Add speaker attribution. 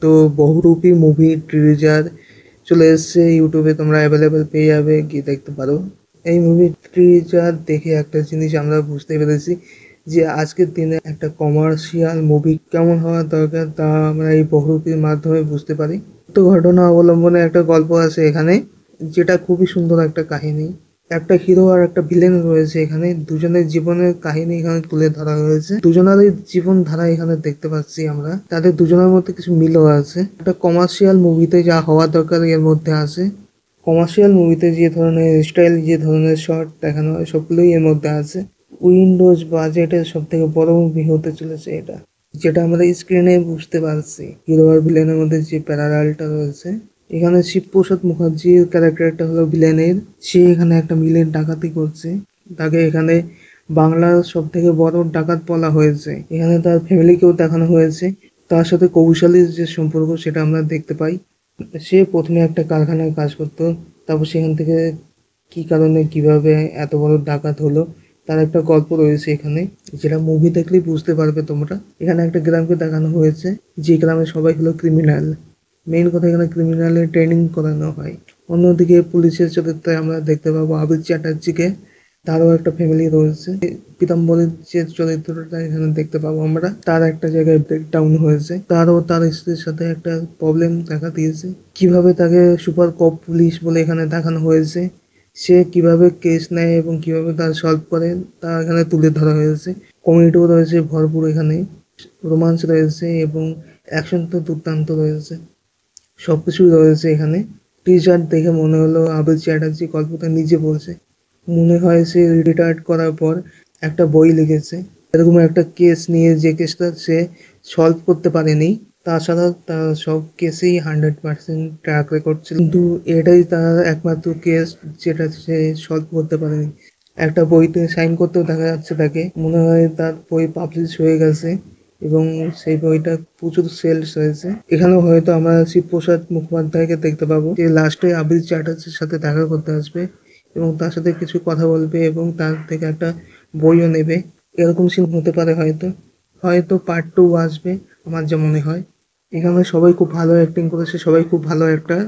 Speaker 1: তো বহুরূপী মুভি ট্রিজার চলে এসছে ইউটিউবে, তোমরা অ্যাভেলেবেল পেয়ে যাবে, গিয়ে দেখতে পারো। এই মুভি ট্রিজার দেখে একটা জিনিস আমরা বুঝতে পেরেছি যে আজকের দিনে একটা কমার্শিয়াল মুভি কেমন হওয়া দরকার, তা আমরা এই বহুরূপীর মাধ্যমে বুঝতে পারি। তো ঘটনা অবলম্বনে একটা গল্প আছে এখানে, যেটা খুবই সুন্দর একটা কাহিনী। একটা হিরো আর একটা ভিলেন রয়েছে এখানে, দুজনের জীবনের কাহিনী এখানে তুলে ধরা হয়েছে। দুজনেরই জীবন ধারা এখানে দেখতে পাচ্ছি আমরা, তাদের দুজনের মধ্যে কিছু মিলও আছে। একটা কমার্শিয়াল মুভিতে যা হওয়া দরকার এর মধ্যে আছে। কমার্শিয়াল মুভিতে যে ধরনের স্টাইল, যে ধরনের শট দেখানো হয়, সবগুলোই এর মধ্যে আছে। উইন্ডোজ বাজেটের সব থেকে বড় মুভি হতে চলেছে এটা, যেটা আমরা স্ক্রিনে বুঝতে পারছি। হিরো আর ভিলেনের মধ্যে যে প্যারালালটা রয়েছে, এখানে শিবপ্রসাদ মুখার্জির ক্যারেক্টারটা হলো ভিলেনের। সে এখানে একটা মিলের ডাকাতি করছে, তাকে এখানে বাংলার সব থেকে বড় ডাকাত বলা হয়েছে। এখানে তার ফ্যামিলিকেও দেখানো হয়েছে, তার সাথে কৌশালীর যে সম্পর্ক সেটা আমরা দেখতে পাই। সে প্রথমে একটা কারখানায় কাজ করতো, তারপর সেখান থেকে কি কারণে কিভাবে এত বড় ডাকাত হলো তার একটা গল্প রয়েছে এখানে, যেটা মুভি দেখলেই বুঝতে পারবে তোমরা। এখানে একটা গ্রামকে দেখানো হয়েছে, যে গ্রামে সবাই হলো ক্রিমিনাল। মেইন কথা, এখানে ক্রিমিনালের ট্রেনিং করানো হয়। অন্যদিকে পুলিশের চরিত্রে আমরা দেখতে পাবো আবির চ্যাটার্জিকে, তারও একটা ফ্যামিলি রয়েছে। পীতাম্বরের যে চরিত্রটা এখানে দেখতে পাবো আমরা, তার একটা জায়গায় ব্রেকডাউন হয়েছে, তারও তার স্ত্রীর সাথে একটা প্রবলেম দেখা দিয়েছে। কিভাবে তাকে সুপার কপ পুলিশ বলে এখানে দেখানো হয়েছে, সে কিভাবে কেস নেয় এবং কিভাবে তা সলভ করে তা এখানে তুলে ধরা হয়েছে। কমেডিও রয়েছে ভরপুর এখানে, রোমান্স রয়েছে এবং অ্যাকশন তো দুর্দান্ত রয়েছে। সবকিছুই রয়েছে এখানে। টিজার দেখে মনে হলো আবির চ্যাটার্জি গল্পটা নিজে বলছে। মনে হয় সে রিটায়ার্ড করার পর একটা বই লিখেছে, এরকম একটা কেস নিয়ে, যে কেসটা সে সলভ করতে পারেনি। তাছাড়া তার সব কেসেই 100% ট্র্যাক রেকর্ড ছিল, কিন্তু এটাই তার একমাত্র কেস যেটা সে সলভ করতে পারেনি। একটা বইতে সাইন করতেও দেখা যাচ্ছে তাকে, মনে হয় তার বই পাবলিশ হয়ে গেছে এবং সেই বইটা প্রচুর সেলস হয়েছে। এখানেও হয়তো আমরা শিবপ্রসাদ মুখোপাধ্যায়কে দেখতে পাবো, যে লাস্টে আবির চ্যাটার্জির সাথে দেখা করতে আসবে এবং তার সাথে কিছু কথা বলবে এবং তার থেকে একটা বইও নেবে। এরকম সিন হতে পারে হয়তো। হয়তো পার্ট 2 আসবে, আমার যা মনে হয়। এখানে সবাই খুব ভালো অ্যাক্টিং করেছে, সবাই খুব ভালো অ্যাক্টর।